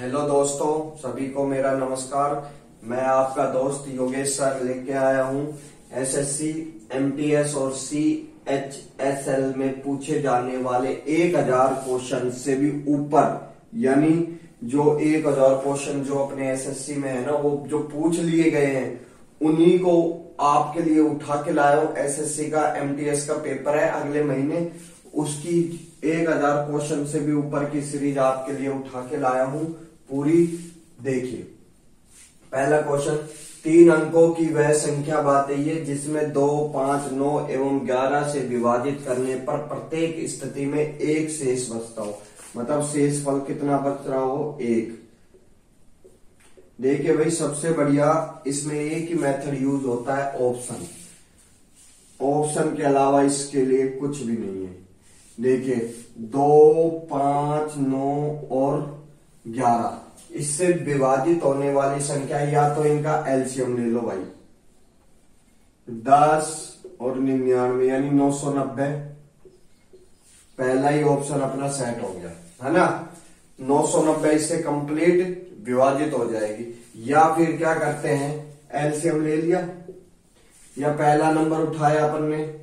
Hello दोस्तों, सभी को मेरा नमस्कार। मैं आपका दोस्त योगेश सर लेके आया हूँ एसएससी, एमटीएस और सीएचएसएल में पूछे जाने वाले 1000 क्वेश्चन से भी ऊपर, यानी जो 1000 क्वेश्चन जो अपने एसएससी में है ना, वो जो पूछ लिए गए हैं उन्हीं को आपके लिए उठा के लाया हूँ। एसएससी का एमटीएस का पेपर है अगले महीने, उसकी 1000 क्वेश्चन से भी ऊपर की सीरीज आपके लिए उठा के लाया हूं, पूरी देखिए। पहला क्वेश्चन, 3 अंकों की वह संख्या बताइए जिसमें 2, 5, 9 एवं 11 से विभाजित करने पर प्रत्येक स्थिति में एक शेष बचता हो। मतलब शेष फल कितना बच रहा हो, 1। देखिए भाई, सबसे बढ़िया इसमें एक ही मेथड यूज होता है, ऑप्शन। ऑप्शन के अलावा इसके लिए कुछ भी नहीं है। देखिए 2, 5, 9 और 11, इससे विभाजित होने वाली संख्या, या तो इनका एलसीएम ले लो भाई, 10 और 99 यानी 990। पहला ही ऑप्शन अपना सेट हो गया है ना, 990 इससे कंप्लीट विभाजित हो जाएगी। या फिर क्या करते हैं, एलसीएम ले लिया, या पहला नंबर उठाया अपन ने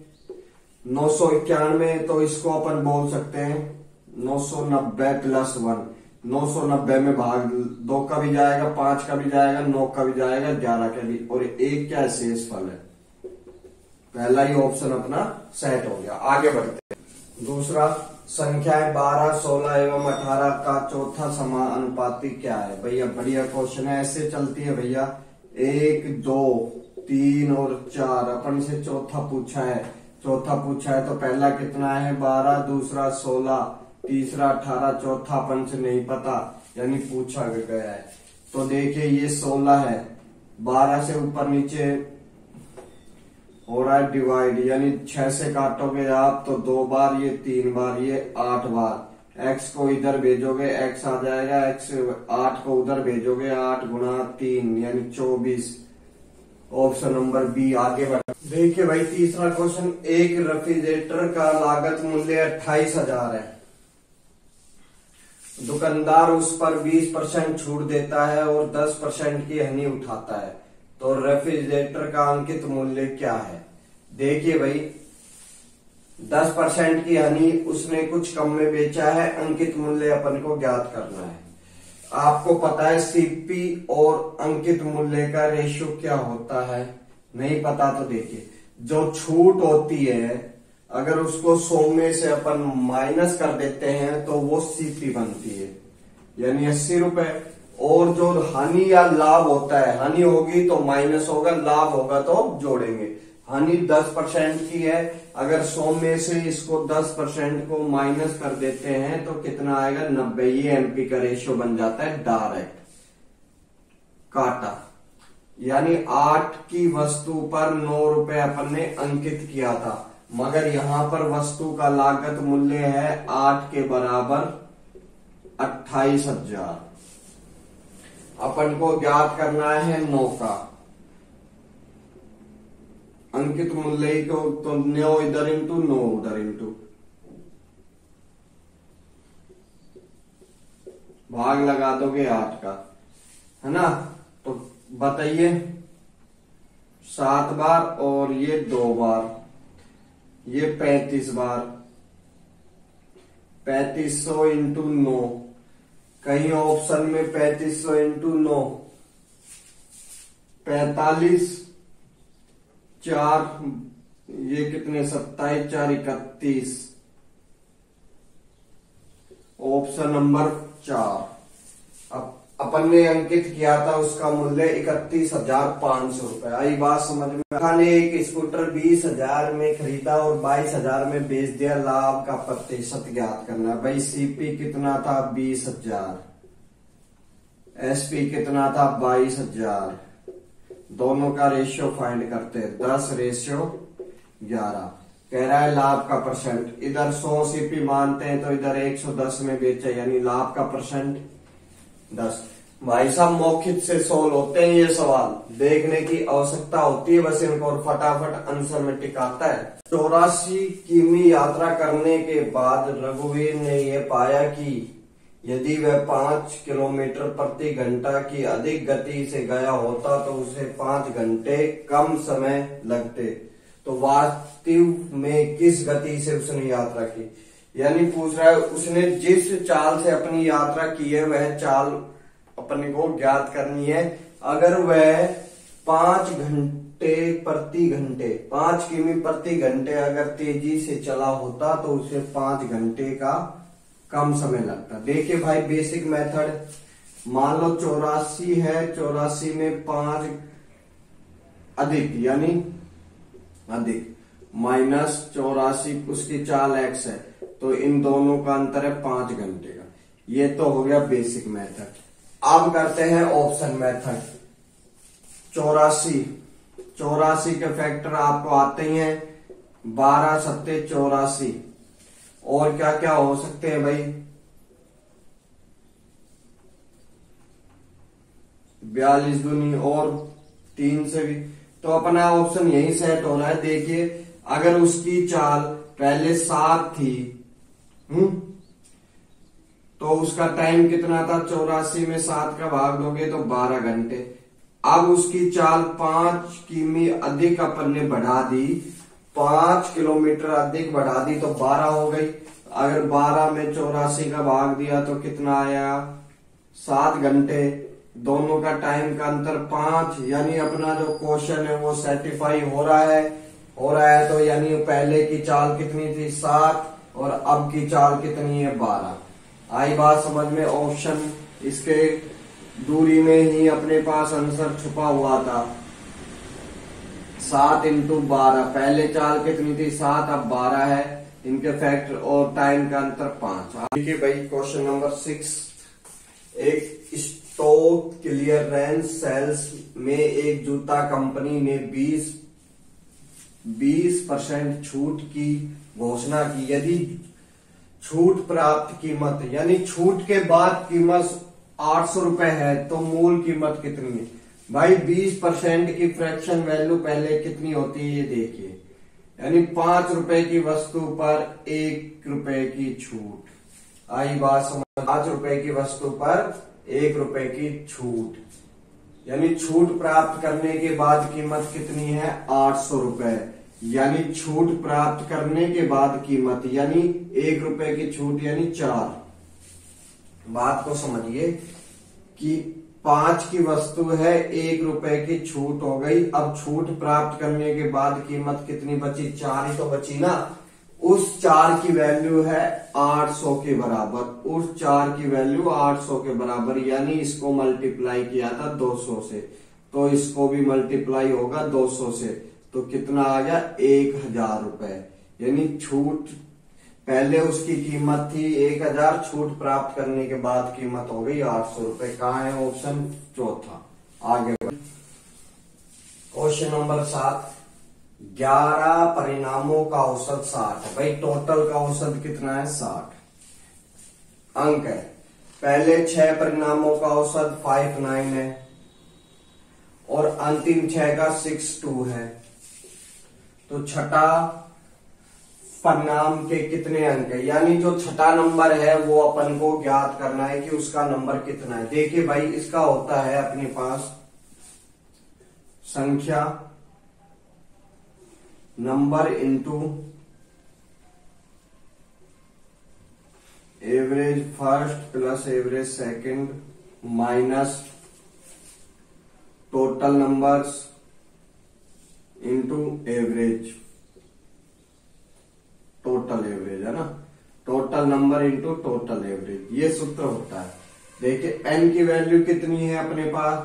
991, तो इसको अपन बोल सकते हैं 990 प्लस 1। 990 में भाग 2 का भी जाएगा, 5 का भी जाएगा, 9 का भी जाएगा, 11 का भी, और 1 क्या शेष फल है। पहला ही ऑप्शन अपना सेट हो गया। आगे बढ़ते हैं। दूसरा, संख्याएं 12, 16 एवं 18 का चौथा समानुपाती क्या है। भैया बढ़िया क्वेश्चन है, ऐसे चलती है भैया। 1, 2, 3 और 4, अपन से चौथा पूछा है। चौथा पूछा है तो पहला कितना है, 12, दूसरा 16, तीसरा 18, चौथा अपन से नहीं पता, यानी पूछा गया है। तो देखिए ये 16 है, 12 से ऊपर नीचे हो रहा है डिवाइड, यानी 6 से काटोगे आप तो 2 बार, ये 3 बार, ये 8 बार। x को इधर भेजोगे x आ जाएगा, x 8 को उधर भेजोगे 8 गुणा 3 यानी 24। Option number B. आगे बढ़। देखिए भाई तीसरा क्वेश्चन, एक रेफ्रिजरेटर का लागत मूल्य 28,000 है। दुकानदार उस पर 20% छूट देता है और 10% की हनी उठाता है, तो रेफ्रिजरेटर का अंकित मूल्य क्या है। देखिए भाई 10% की हनी उसने कुछ कम में बेचा है, अंकित मूल्य अपन को ज्ञात करना है। आपको पता है सीपी और अंकित मूल्य का रेशियो क्या होता है, नहीं पता तो देखिए, जो छूट होती है अगर उसको 100 में से अपन माइनस कर देते हैं तो वो सीपी बनती है, यानी 80 रुपए। और जो हानि या लाभ होता है, हानि होगी तो माइनस होगा, लाभ होगा तो जोड़ेंगे। हानि 10% की है, अगर 100 में से इसको 10% को माइनस कर देते हैं तो कितना आएगा, 90। ये एमपी का रेशियो बन जाता है डायरेक्ट काटा, यानी 8 की वस्तु पर 9 रुपए अपन ने अंकित किया था, मगर यहां पर वस्तु का लागत मूल्य है 8 के बराबर 28,000। अपन को ज्ञात करना है 9 का अंकित मूल्य को, तो 9 इधर इंटू 9 उधर इंटू, भाग लगा दोगे 8 का, है ना। तो बताइए 7 बार और ये 2 बार, ये 35 बार, 3500 इंटू 9। कहीं ऑप्शन में 3500 इंटू 9 45, 4 ये कितने, 27, 4 31। Option number 4। अब अपन ने अंकित किया था उसका मूल्य 31,500 रुपए। आई बात समझ में। ने एक स्कूटर 20,000 में खरीदा और 22,000 में बेच दिया, लाभ का प्रतिशत ज्ञात करना। भाई सीपी कितना था, 20,000, एसपी कितना था, 22,000। दोनों का रेशियो फाइंड करते हैं, 10:11। कह रहा है लाभ का परसेंट, इधर 100 सीपी मानते हैं तो इधर 110 में बेचा, यानी लाभ का परसेंट 10। भाई साहब मौखिक से सोल्व होते हैं ये सवाल, देखने की आवश्यकता होती है बस इनको, और फटाफट आंसर में टिकाता है। 84 किमी यात्रा करने के बाद रघुवीर ने यह पाया कि यदि वह 5 किलोमीटर प्रति घंटा की अधिक गति से गया होता तो उसे 5 घंटे कम समय लगते। तो वास्तव में किस गति से उसने यात्रा की, यानी पूछ रहा है उसने जिस चाल से अपनी यात्रा की है वह चाल अपने को ज्ञात करनी है। अगर वह 5 किमी प्रति घंटे अगर तेजी से चला होता तो उसे 5 घंटे का कम समय लगता। देखिए भाई बेसिक मेथड, मान लो 84 है, 84 में 5 अधिक यानी अधिक माइनस 84 उसकी चाल x है, तो इन दोनों का अंतर है 5 घंटे का। ये तो हो गया बेसिक मेथड। अब करते हैं ऑप्शन मेथड। 84 के फैक्टर आपको आते ही हैं, 12 सत्ते 84, और क्या क्या हो सकते हैं भाई, 42 दूनी और 3 से भी। तो अपना ऑप्शन यही सेट हो रहा है। देखिए अगर उसकी चाल पहले 7 थी, तो उसका टाइम कितना था, 84 में 7 का भाग दोगे तो 12 घंटे। अब उसकी चाल 5 किमी अधिक अपन ने बढ़ा दी, 5 किलोमीटर अधिक बढ़ा दी, तो 12 हो गई। अगर 12 में 84 का भाग दिया तो कितना आया, 7 घंटे। दोनों का टाइम का अंतर 5, यानी अपना जो क्वेश्चन है वो सेटिफाई हो रहा है। तो यानी पहले की चाल कितनी थी, 7, और अब की चाल कितनी है, 12। आई बात समझ में। ऑप्शन इसके दूरी में ही अपने पास आंसर छुपा हुआ था, 7 × 12। पहले चाल कितनी थी, 7, अब 12 है। इनके फैक्टर और टाइम का अंतर 5। देखिए भाई क्वेश्चन नंबर 6, एक स्टॉक क्लियरेंस सेल्स में एक जूता कंपनी ने 20% छूट की घोषणा की। यदि छूट प्राप्त कीमत यानी छूट के बाद कीमत 800 रुपए है तो मूल कीमत कितनी है। भाई 20% की फ्रैक्शन वैल्यू पहले कितनी होती है ये देखिए, यानी 5 रुपए की वस्तु पर 1 रुपए की छूट। आई बात समझ। 5 रुपए की वस्तु पर 1 रुपए की छूट, यानी छूट प्राप्त करने के बाद कीमत कितनी है, 800 रुपए। यानी छूट प्राप्त करने के बाद कीमत यानी 1 रुपए की छूट यानी 4। बात को समझिए कि 5 की वस्तु है, 1 रुपए की छूट हो गई। अब छूट प्राप्त करने के बाद कीमत कितनी बची, 4 ही तो बची ना। उस 4 की वैल्यू है 800 के बराबर, उस 4 की वैल्यू 800 के बराबर, यानी इसको मल्टीप्लाई किया था 200 से, तो इसको भी मल्टीप्लाई होगा 200 से, तो कितना आ गया, 1000 रुपए। यानी छूट पहले उसकी कीमत थी 1000, छूट प्राप्त करने के बाद कीमत हो गई 800 रुपए। कहाँ है ऑप्शन चौथा। आगे क्वेश्चन नंबर 7, 11 परिणामों का औसत 60 है। भाई टोटल का औसत कितना है, 60 अंक है। पहले 6 परिणामों का औसत 59 है और अंतिम 6 का 62 है। तो छठा परिणाम के कितने अंक है, यानी जो छठा नंबर है वो अपन को ज्ञात करना है कि उसका नंबर कितना है। देखिए भाई इसका होता है अपने पास संख्या number into average first plus average second minus total numbers into average, total average है ना, total number into total average, ये सूत्र होता है। देखिए n की वैल्यू कितनी है अपने पास,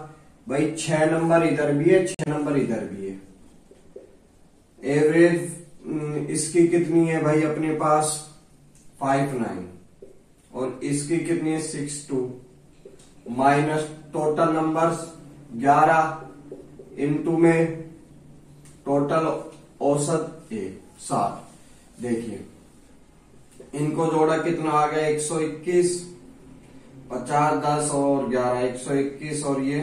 भाई 6 नंबर इधर भी है, 6 नंबर इधर भी है। एवरेज इसकी कितनी है भाई अपने पास 59 और इसकी कितनी है 62 माइनस टोटल नंबर्स 11 इंटू में टोटल औसत 60। देखिए इनको जोड़ा कितना आ गया 121, 50 10 और 11 121 और ये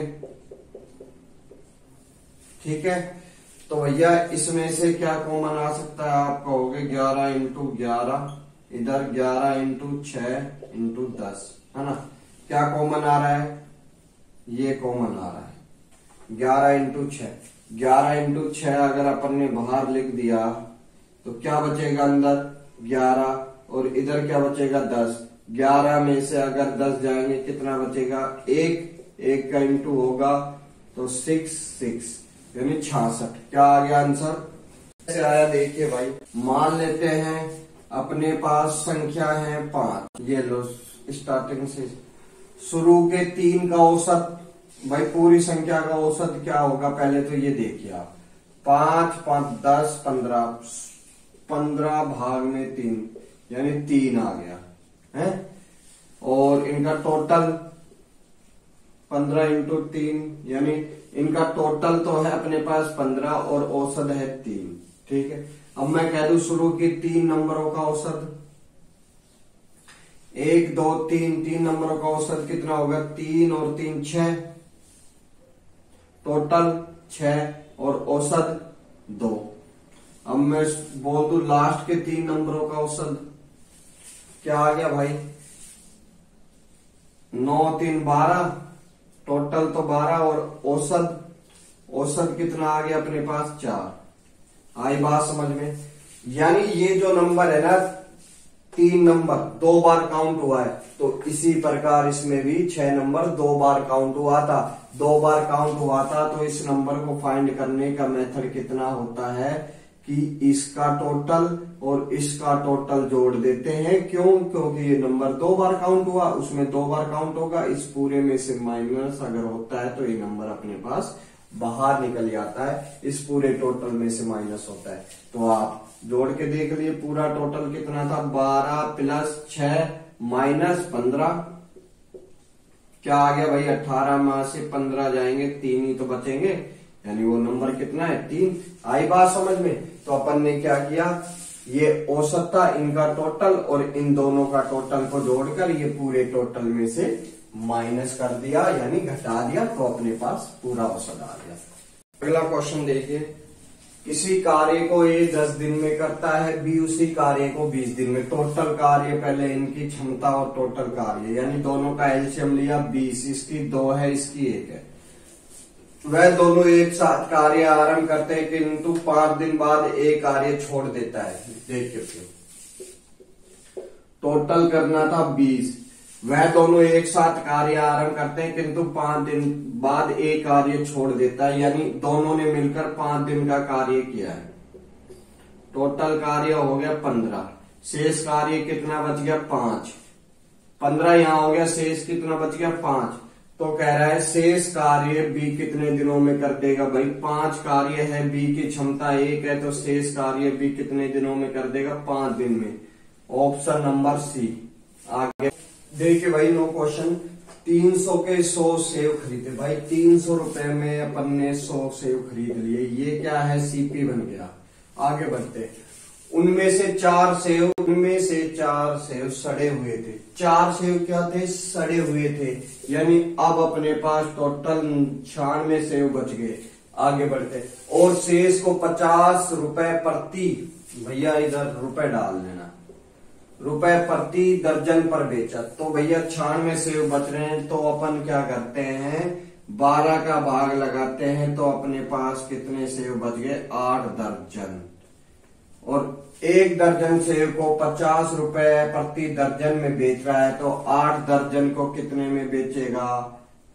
ठीक है। तो भैया इसमें से क्या कॉमन आ सकता है, आपका हो गया 11 × 11, इधर 11 × 6 × 10, है ना। क्या कॉमन आ रहा है, ये कॉमन आ रहा है 11 इंटू 6। 11 इंटू 6 अगर अपन ने बाहर लिख दिया तो क्या बचेगा अंदर 11, और इधर क्या बचेगा 10। 11 में से अगर 10 जाएंगे कितना बचेगा, एक का इंटू होगा तो 6 यानी 66। क्या आ गया आंसर, कैसे आया देखिए भाई। मान लेते हैं अपने पास संख्या है 5, ये लो स्टार्टिंग से शुरू के 3 का औसत, भाई पूरी संख्या का औसत क्या होगा पहले तो ये देखिए आप। 5 5 10 15, 15 भाग में 3 यानी 3 आ गया है। और इनका टोटल 15 इंटू 3 यानी इनका टोटल तो है अपने पास 15 और औसत है 3। ठीक है, अब मैं कह दूं शुरू के 3 नंबरों का औसत 1 2 3, 3 नंबरों का औसत कितना होगा, 3 और 3 6, टोटल 6 और औसत 2। अब मैं बोल दूं लास्ट के 3 नंबरों का औसत क्या आ गया भाई, 9 3 12, टोटल तो 12 और औसत कितना आ गया अपने पास 4। आई बात समझ में। यानी ये जो नंबर है ना 3 नंबर 2 बार काउंट हुआ है, तो इसी प्रकार इसमें भी 6 नंबर 2 बार काउंट हुआ था। 2 बार काउंट हुआ था तो इस नंबर को फाइंड करने का मेथड कितना होता है कि इसका टोटल और इसका टोटल जोड़ देते हैं। क्यों, क्योंकि ये नंबर 2 बार काउंट हुआ, उसमें 2 बार काउंट होगा, इस पूरे में से माइनस अगर होता है तो ये नंबर अपने पास बाहर निकल जाता है, इस पूरे टोटल में से माइनस होता है। तो आप जोड़ के देख लिए पूरा टोटल कितना था, 12 प्लस 6 माइनस 15, क्या आ गया भाई 18 में से 15 जाएंगे 3 ही तो बचेंगे, यानी वो नंबर कितना है 3। आई बात समझ में। तो अपन ने क्या किया, ये औसत था इनका टोटल और इन दोनों का टोटल को जोड़कर ये पूरे टोटल में से माइनस कर दिया यानी घटा दिया, तो अपने पास पूरा औसत आ गया। अगला क्वेश्चन देखिए, किसी कार्य को ए 10 दिन में करता है, बी उसी कार्य को 20 दिन में। टोटल कार्य पहले इनकी क्षमता और टोटल कार्य यानी दोनों का एलसीएम लिया 20, इसकी 2 है इसकी 1 है। वह दोनों एक साथ कार्य आरंभ करते हैं किंतु 5 दिन बाद एक कार्य छोड़ देता है। देखिए टोटल करना था 20, वह दोनों एक साथ कार्य आरंभ करते हैं किंतु 5 दिन बाद एक कार्य छोड़ देता है, यानी दोनों ने मिलकर 5 दिन का कार्य किया है। टोटल कार्य हो गया 15, शेष कार्य कितना बच गया 5। 15 यहां हो गया, शेष कितना बच गया 5। तो कह रहा है शेष कार्य बी कितने दिनों में कर देगा, भाई 5 कार्य है, बी की क्षमता 1 है, तो शेष कार्य बी कितने दिनों में कर देगा 5 दिन में। Option number C. आगे देखिए भाई नो क्वेश्चन, 300 के 100 सेव खरीदे। भाई 300 रुपए में अपन ने 100 सेव खरीद लिए, ये क्या है सीपी बन गया। आगे बढ़ते, उनमें से 4 सेव सड़े हुए थे। 4 सेव क्या थे, सड़े हुए थे, यानी अब अपने पास टोटल 96 सेव बच गए। आगे बढ़ते, और शेष को 50 रुपए प्रति, भैया इधर रुपए डाल देना, रुपए प्रति दर्जन पर बेचा। तो भैया 96 सेव बच रहे हैं, तो अपन क्या करते हैं 12 का भाग लगाते हैं, तो अपने पास कितने सेव बच गए 8 दर्जन। और 1 दर्जन सेव को 50 रुपए प्रति दर्जन में बेच रहा है, तो 8 दर्जन को कितने में बेचेगा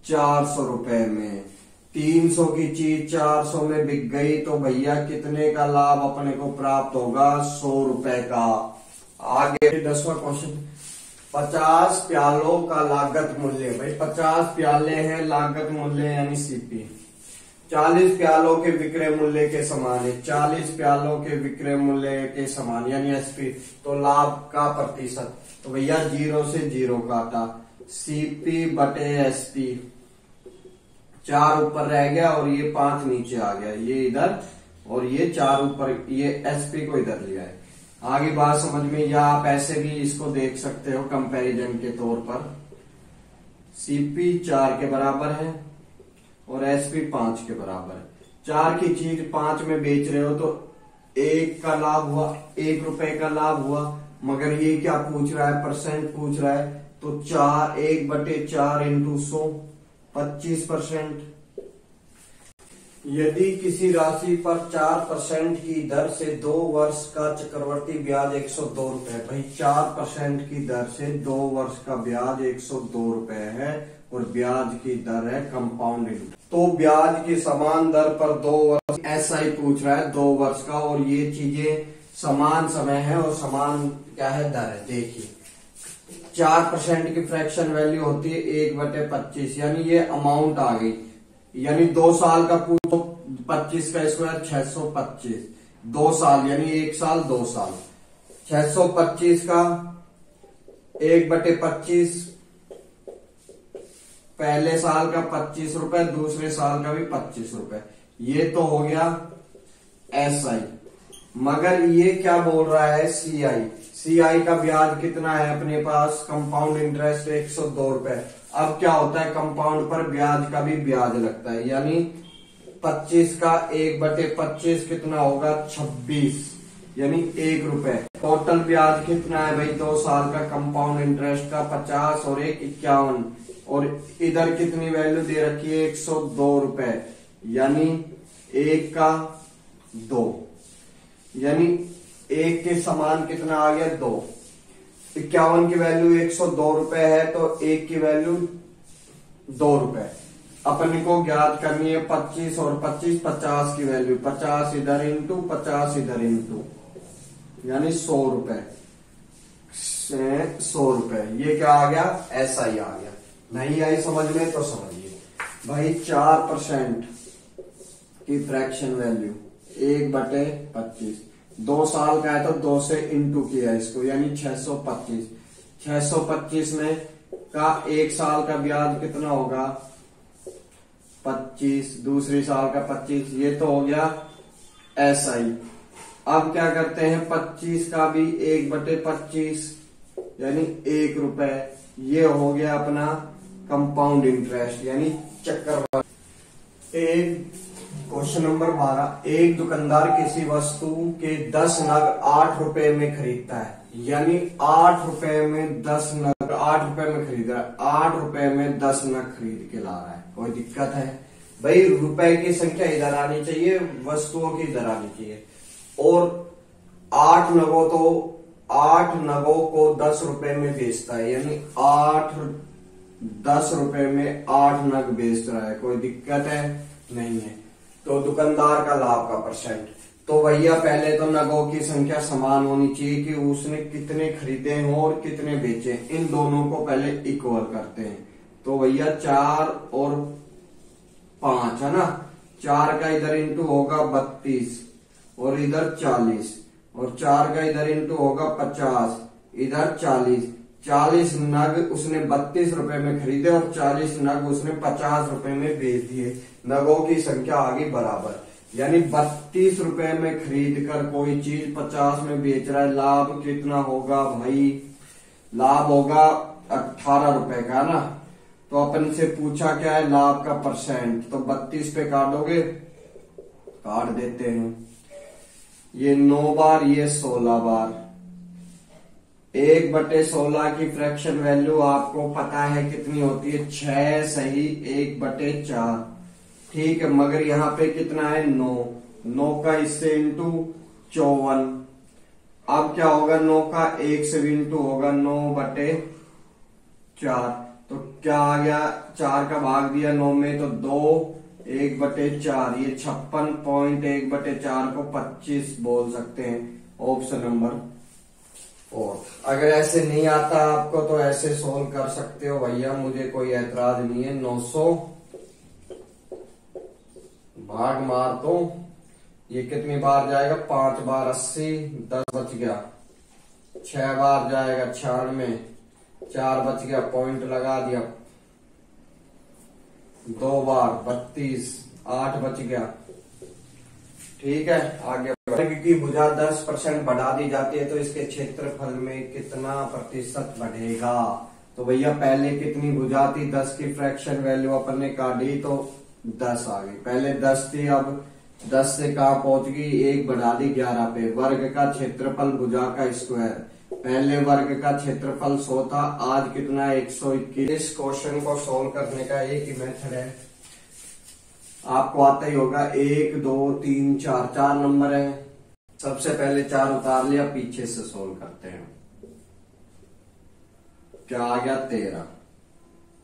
400 रुपए में। 300 की चीज 400 में बिक गई, तो भैया कितने का लाभ अपने को प्राप्त होगा 100 रुपए का। आगे 10वां क्वेश्चन, 50 प्यालों का लागत मूल्य। भाई 50 प्याले हैं, लागत मूल्य यानी सीपी 40 प्यालों के विक्रय मूल्य के समान है। 40 प्यालों के विक्रय मूल्य के समान यानी एसपी, तो लाभ का प्रतिशत, तो भैया 0 से 0 काटा, सीपी बटे एसपी, 4 ऊपर रह गया और ये 5 नीचे आ गया, ये इधर और ये 4 ऊपर, ये एसपी को इधर लिया है। आगे बात समझ में, या आप ऐसे भी इसको देख सकते हो कंपैरिजन के तौर पर, सीपी 4 के बराबर है और एसपी 5 के बराबर है। 4 की चीज 5 में बेच रहे हो तो 1 का लाभ हुआ, 1 रुपए का लाभ हुआ, मगर ये क्या पूछ रहा है परसेंट पूछ रहा है, तो 1/4 इंटू 100 25%। यदि किसी राशि पर 4% की दर से 2 वर्ष का चक्रवर्ती ब्याज 102 रुपए, भाई 4% की दर से 2 वर्ष का ब्याज 102 रुपए है और ब्याज की दर है कंपाउंड इंटरेस्ट। तो ब्याज की समान दर पर 2 वर्ष ऐसा ही पूछ रहा है 2 वर्ष का, और ये चीजें समान समय है और समान क्या है दर है। देखिए 4% की फ्रैक्शन वैल्यू होती है 1/25, यानी ये अमाउंट आ गई, यानी 2 साल का पूछो 25 का स्क्वायर 625, 2 साल यानी 1 साल 2 साल, 625 का 1/25, पहले साल का 25 रुपए, दूसरे साल का भी 25 रुपए, ये तो हो गया SI। मगर ये क्या बोल रहा है CI का ब्याज कितना है अपने पास, कंपाउंड इंटरेस्ट 102 रुपए। अब क्या होता है कंपाउंड पर ब्याज का भी ब्याज लगता है, यानी 25 का 1/25 कितना होगा 26, यानी 1 रुपए। टोटल ब्याज कितना है भाई 2 साल का कंपाउंड इंटरेस्ट का 50 और 1 51, और इधर कितनी वैल्यू दे रखी है 102 रुपए, यानी 1 का 2, यानी 1 के समान कितना आ गया 2। 51 की वैल्यू 102 रुपए है तो 1 की वैल्यू 2 रुपए। अपन को ज्ञात करनी है 25 और 25, 50 की वैल्यू 50 इधर इंटू 50 इधर इंटू, यानी 100 रुपए से 100 रुपए। ये क्या आ गया SI आ गया। नहीं आई समझ में तो समझिए भाई 4% की फ्रैक्शन वैल्यू 1/25, 2 साल का है तो 2 से इंटू किया इसको, यानी 625। 625 में का 1 साल का ब्याज कितना होगा 25, दूसरी साल का 25, ये तो हो गया SI। अब क्या करते हैं 25 का भी 1/25, यानी 1 रुपए, ये हो गया अपना कंपाउंड इंटरेस्ट यानी चक्रवृद्धि। क्वेश्चन नंबर 12, एक दुकानदार किसी वस्तु के 10 नग 8 रुपए में खरीदता है, यानी 8 रुपए में 10 नग, 8 रुपए में खरीद रहा है, 8 रुपए में 10 नग खरीद के ला रहा है। कोई दिक्कत है भाई, रुपए की संख्या इधर आनी चाहिए, वस्तुओं की इधर आनी चाहिए। और 8 नगों तो 8 नगों को 10 रुपए में बेचता है, यानी 10 रुपए में 8 नग बेच रहा है। कोई दिक्कत है नहीं है। तो दुकानदार का लाभ का परसेंट, तो भैया पहले तो नगों की संख्या समान होनी चाहिए कि उसने कितने खरीदे हों और कितने बेचे, इन दोनों को पहले इक्वल करते हैं। तो भैया 4 और 5 है ना, 4 का इधर इंटू होगा 32 और इधर 40, और 4 का इधर इंटू होगा 50, इधर 40। 40 नग उसने 32 रुपए में खरीदे और 40 नग उसने 50 रुपए में बेच दिए, नगों की संख्या आ गई बराबर। यानी 32 रुपए में खरीद कर कोई चीज 50 में बेच रहा है, लाभ कितना होगा भाई, लाभ होगा 18 रुपए का ना। तो अपन से पूछा क्या है लाभ का परसेंट, तो 32 पे काटोगे, काट देते हैं, ये 9 बार ये 16 बार। 1/16 की फ्रैक्शन वैल्यू आपको पता है कितनी होती है 6 सही 1/4, ठीक है। मगर यहाँ पे कितना है 9 का इससे इंटू 54। अब क्या होगा 9 का 1 से इंटू होगा 9/4, तो क्या आ गया 4 का भाग दिया 9 में तो 2, 1/4, ये 56.1/4 को 25 बोल सकते हैं। Option number 4। अगर ऐसे नहीं आता आपको तो ऐसे सोल्व कर सकते हो भैया, मुझे कोई ऐतराज नहीं है। 900 भाग मार दो, ये कितनी बार जाएगा 5 बार 80, 10 बच गया, 6 बार जाएगा 96, 4 बच गया, पॉइंट लगा दिया, 2 बार 32, 8 बच गया, ठीक है। आगे की भुजा 10% बढ़ा दी जाती है तो इसके क्षेत्रफल में कितना प्रतिशत बढ़ेगा। तो भैया पहले कितनी भुजा थी 10 की फ्रैक्शन वैल्यू अपन ने काटी तो 10 आ गई, पहले 10 थी, अब 10 से कहा पहुंच गई, 1 बढ़ा दी 11 पे। वर्ग का क्षेत्रफल भुजा का स्क्वायर, पहले वर्ग का क्षेत्रफल 100 था, आज कितना है 121। इस क्वेश्चन को सोल्व करने का एक ही मेथड है, आपको आता ही होगा। 1 2 3 4 4 नंबर है। सबसे पहले 4 उतार लिया, पीछे से सोल्व करते हैं। क्या आ गया 13,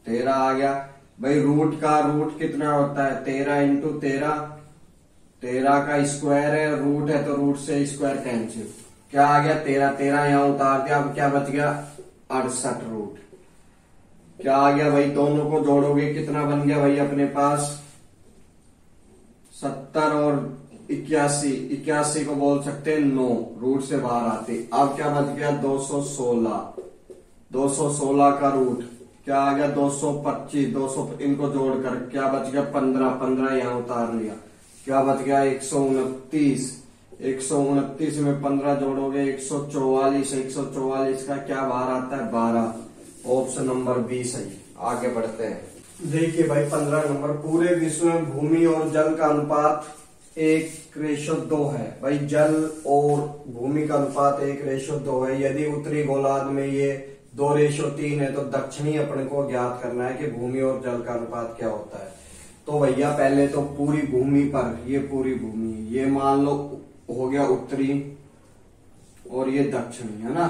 13 आ गया भाई। रूट का रूट कितना होता है 13 इंटू 13, 13 का स्क्वायर है, रूट है तो रूट से स्क्वायर कैंसिल। क्या आ गया 13, 13 यहां उतार दिया, अब क्या बच गया 68 रूट। क्या आ गया भाई, दोनों को जोड़ोगे कितना बन गया भाई अपने पास 70 और 81, 81 को बोल सकते हैं 9, रूट से बाहर आते। अब क्या बच गया 216, 216 का रूट क्या आ गया 225, 200 इनको जोड़कर क्या बच गया 15, 15 यहां उतार लिया, क्या बच गया 129, 129 में 15 जोड़ोगे 144, 144 का क्या बाहर आता है 12, ऑप्शन नंबर बी सही। आगे बढ़ते हैं, देखिए भाई 15 नंबर, पूरे विश्व में भूमि और जल का अनुपात 1:2 है। भाई जल और भूमि का अनुपात 1:2 है। यदि उत्तरी गोलार्ध में ये 2:3 है तो दक्षिणी अपने को ज्ञात करना है कि भूमि और जल का अनुपात क्या होता है। तो भैया पहले तो पूरी भूमि पर, ये पूरी भूमि, ये मान लो हो गया उत्तरी और ये दक्षिणी है ना,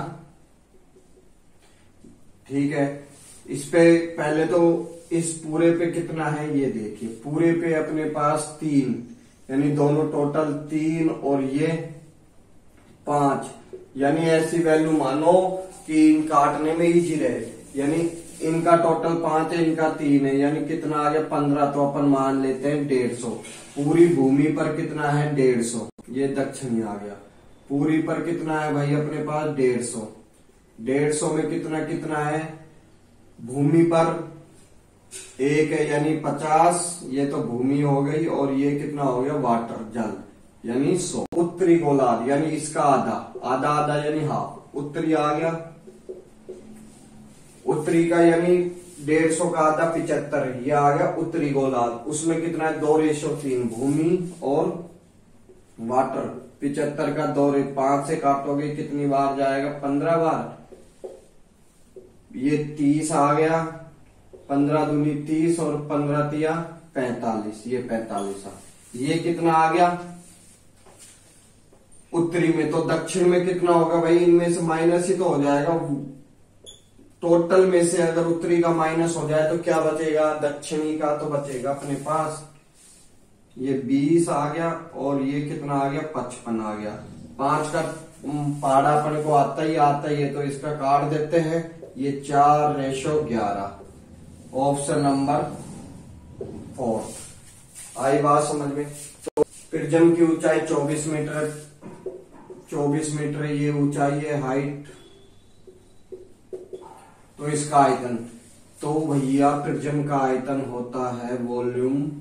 ठीक है। इस पे पहले तो इस पूरे पे कितना है ये देखिए, पूरे पे अपने पास 3, यानी दोनों टोटल 3 और ये 5, यानी ऐसी वैल्यू मानो कि इन काटने में इजी रहे, यानी इनका टोटल 5 है, इनका 3 है, यानी कितना आ गया 15, तो अपन मान लेते हैं 150। पूरी भूमि पर कितना है 150, ये दक्षिणी आ गया। पूरी पर कितना है भाई अपने पास 150, 150 में कितना कितना है, भूमि पर 1 है यानी 50, ये तो भूमि हो गई, और ये कितना हो गया वाटर जल यानी 100। उत्तरी गोलार्ध यानी इसका आधा, आधा आधा यानी हाफ, उत्तरी आ गया। उत्तरी का यानी 150 का आधा 75, ये आ गया उत्तरी गोलार्ध। उसमें कितना है 2:3, भूमि और वाटर। 75 का 5 से काटोगे कितनी बार जाएगा 15 बार, ये 30 आ गया, 15 दूनी 30 और 15 तिया 45, ये 45 ये कितना आ गया उत्तरी में। तो दक्षिण में कितना होगा भाई, इनमें से माइनस ही तो हो जाएगा, टोटल में से अगर उत्तरी का माइनस हो जाए तो क्या बचेगा दक्षिणी का, तो बचेगा अपने पास ये 20 आ गया, और ये कितना आ गया 55 आ गया। 5 का पाड़ा अपने को आता ही है, तो इसका काट देते हैं, ये 4:11, ऑप्शन नंबर 4। आई बात समझ में। तो प्रिज्म की ऊंचाई 24 मीटर, 24 मीटर ये ऊंचाई है, हाइट। तो इसका आयतन, तो भैया प्रिज्म का आयतन होता है volume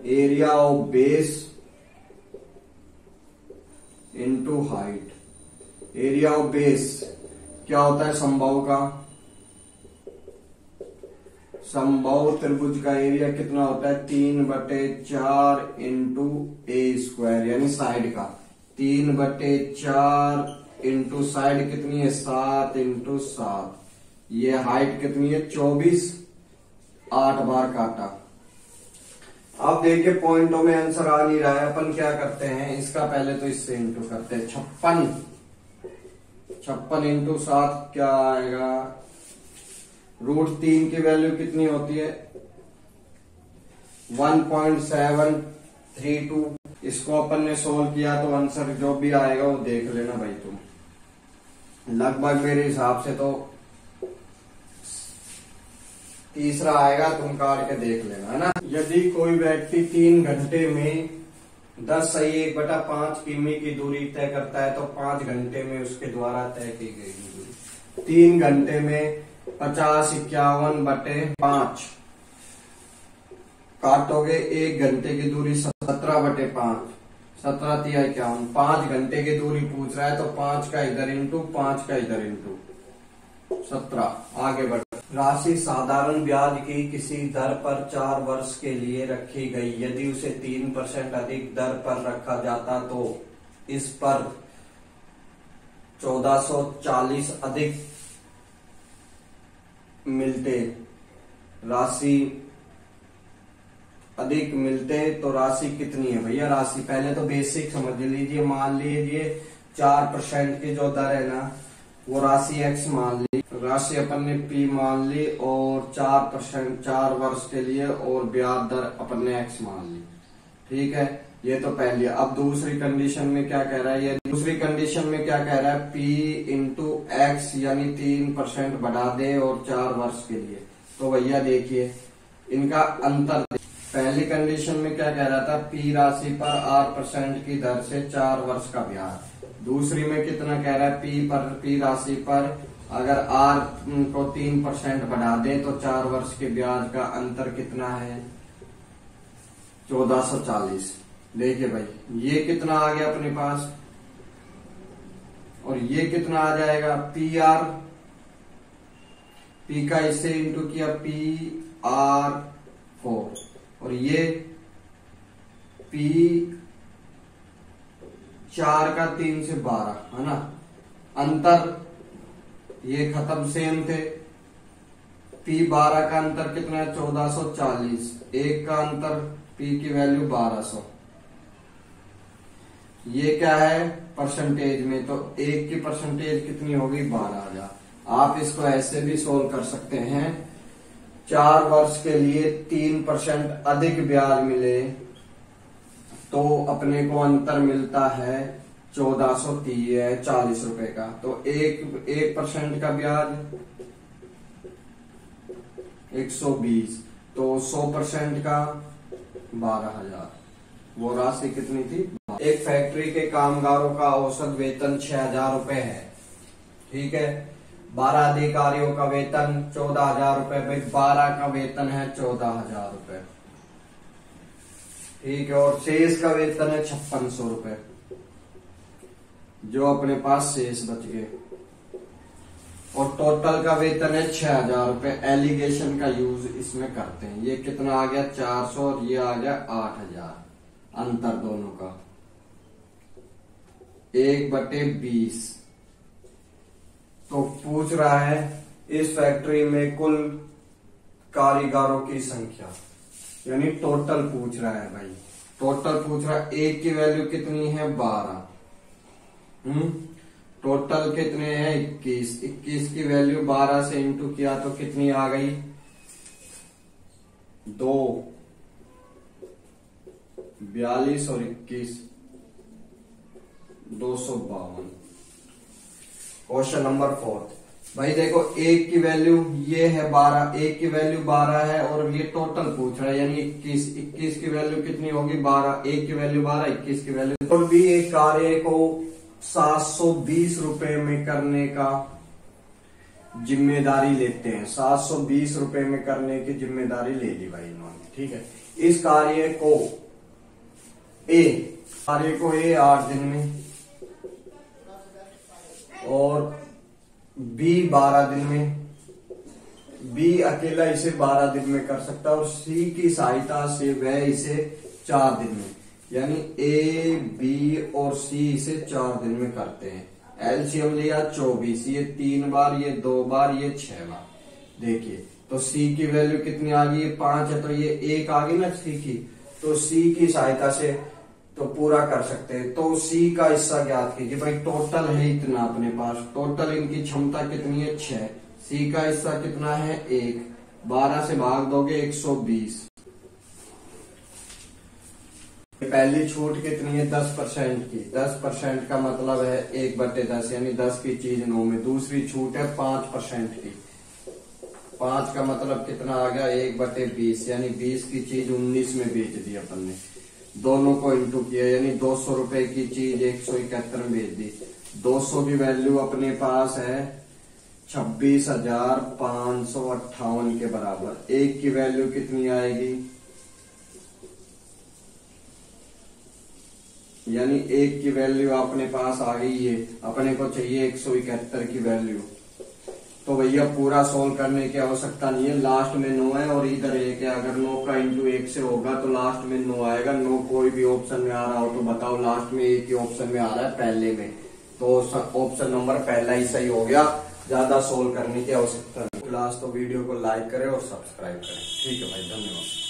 area of base into height. Area of base क्या होता है समबाहु का, समबाहु त्रिभुज का एरिया कितना होता है 3/4 इंटू ए स्क्वायर, यानी साइड का 3/4 इंटू साइड कितनी है 7 इंटू 7। ये हाइट कितनी है 24, 8 बार काटा। अब देखिए पॉइंटों में आंसर आ नहीं रहा है, अपन क्या करते हैं इसका पहले तो इससे इंटू करते हैं। 56 इंटू 7 क्या आएगा, √3 की वैल्यू कितनी होती है 1.732। इसको अपन ने सोल्व किया तो आंसर जो भी आएगा वो देख लेना भाई तुम, लगभग मेरे हिसाब से तो तीसरा आएगा, तुम काट के देख लेना है ना। यदि कोई व्यक्ति 3 घंटे में 10/1/5 किमी की दूरी तय करता है तो 5 घंटे में उसके द्वारा तय की गई दूरी। 3 घंटे में 50/51/5 काटोगे, 1 घंटे की दूरी 17/5, 17 तिया 51, 5 घंटे की दूरी पूछ रहा है तो 5 का इधर इंटू 5 का इधर इंटू 17। आगे बढ़, राशि साधारण ब्याज की किसी दर पर 4 वर्ष के लिए रखी गई, यदि उसे 3% अधिक दर पर रखा जाता तो इस पर 1440 अधिक मिलते, राशि अधिक मिलते तो राशि कितनी है भैया? राशि पहले तो बेसिक समझ लीजिए। मान लीजिए 4% की जो दर है ना, वो राशि x मान ली, राशि अपन ने p मान ली, और 4% 4 वर्ष के लिए, और ब्याज दर अपन ने x मान ली। ठीक है, ये तो पहली। अब दूसरी कंडीशन में क्या कह रहा है? ये दूसरी कंडीशन में क्या कह रहा है? p इंटू एक्स यानी 3% बढ़ा दे और 4 वर्ष के लिए। तो भैया देखिए इनका अंतर। पहली कंडीशन में क्या कह रहा था? p राशि पर r% की दर से 4 वर्ष का ब्याज। दूसरी में कितना कह रहा है? p राशि पर अगर r को 3% बढ़ा दे तो 4 वर्ष के ब्याज का अंतर कितना है? 1440। देखिए भाई ये कितना आ गया अपने पास, और ये कितना आ जाएगा? p का इससे इंटू किया PR4, और ये p 4 का 3 से 12 है ना। अंतर ये खत्म, सेम थे। p 12 का अंतर कितना है? 1440। एक का अंतर p की वैल्यू 1200। ये क्या है? परसेंटेज में, तो एक की परसेंटेज कितनी होगी? 12,000। आप इसको ऐसे भी सोल्व कर सकते हैं। 4 वर्ष के लिए 3% अधिक ब्याज मिले तो अपने को अंतर मिलता है 1440 रुपए का। तो 1% का ब्याज 120, तो 100% का 12,000। वो राशि कितनी थी? एक फैक्ट्री के कामगारों का औसत वेतन 6,000 रुपए है। ठीक है, 12 अधिकारियों का वेतन 14,000 रुपए। भाई 12 का वेतन है 14,000 रुपए। ठीक है, और शेष का वेतन है 5600 रुपए, जो अपने पास शेष बच गए। और टोटल का वेतन है 6,000 रुपए। एलिगेशन का यूज इसमें करते हैं। ये कितना आ गया? 400, और ये आ गया 8,000। अंतर दोनों का 1/20। तो पूछ रहा है इस फैक्ट्री में कुल कारीगरों की संख्या, यानी टोटल पूछ रहा है भाई। टोटल पूछ रहा है। एक की वैल्यू कितनी है? 12। टोटल कितने हैं? 21। 21 की वैल्यू 12 से इंटू किया तो कितनी आ गई? 2, 42 और 21, 252। Question number 4। भाई देखो एक की वैल्यू ये है 12, एक की वैल्यू 12 है, और ये टोटल पूछ रहा है यानी 21। 21 की वैल्यू कितनी होगी? 12। एक की वैल्यू 12, 21 की वैल्यू। और भी एक कार्य को 720 रुपए में करने का जिम्मेदारी लेते हैं। 720 रुपए में करने की जिम्मेदारी ले ली भाई इन्होंने। ठीक है, इस कार्य को ए 8 दिन में, और बी 12 दिन में। बी अकेला इसे 12 दिन में कर सकता है, और सी की सहायता से वह इसे 4 दिन में, यानी ए, बी और सी इसे 4 दिन में करते हैं। एलसीएम लिया 24, ये 3 बार, ये 2 बार, ये 6 बार। देखिए तो सी की वैल्यू कितनी आ गई? 5 है, तो ये 1 आ गई ना सी की। तो सी की सहायता से तो पूरा कर सकते हैं। तो सी का हिस्सा ज्ञात कीजिए। भाई टोटल है इतना अपने पास, टोटल इनकी क्षमता कितनी है? 6। सी का हिस्सा कितना है? 1। 12 से भाग दोगे 120। पहली छूट कितनी है? 10% की। 10% का मतलब है 1/10, यानी 10 की चीज 9 में। दूसरी छूट है 5% की। 5 का मतलब कितना आ गया? 1/20, यानी 20 की चीज 19 में बेच दी अपन ने। दोनों को इंटू किया, यानी 200 रुपए की चीज 171 में बेच दी। 200 की वैल्यू अपने पास है 26,558 के बराबर। एक की वैल्यू कितनी आएगी? यानी एक की वैल्यू अपने पास आ गई है। अपने को चाहिए 171 की वैल्यू। तो भैया पूरा सोल्व करने की आवश्यकता नहीं है। लास्ट में 9 है और इधर 1 है। अगर 9 का इंटू 1 से होगा तो लास्ट में 9 आएगा। 9 कोई भी ऑप्शन में आ रहा हो तो बताओ। लास्ट में एक ही ऑप्शन में आ रहा है, पहले में। तो ऑप्शन नंबर पहला ही सही हो गया, ज्यादा सोल्व करने की आवश्यकता नहीं। क्लास तो वीडियो को लाइक करें और सब्सक्राइब करें। ठीक है भाई, धन्यवाद।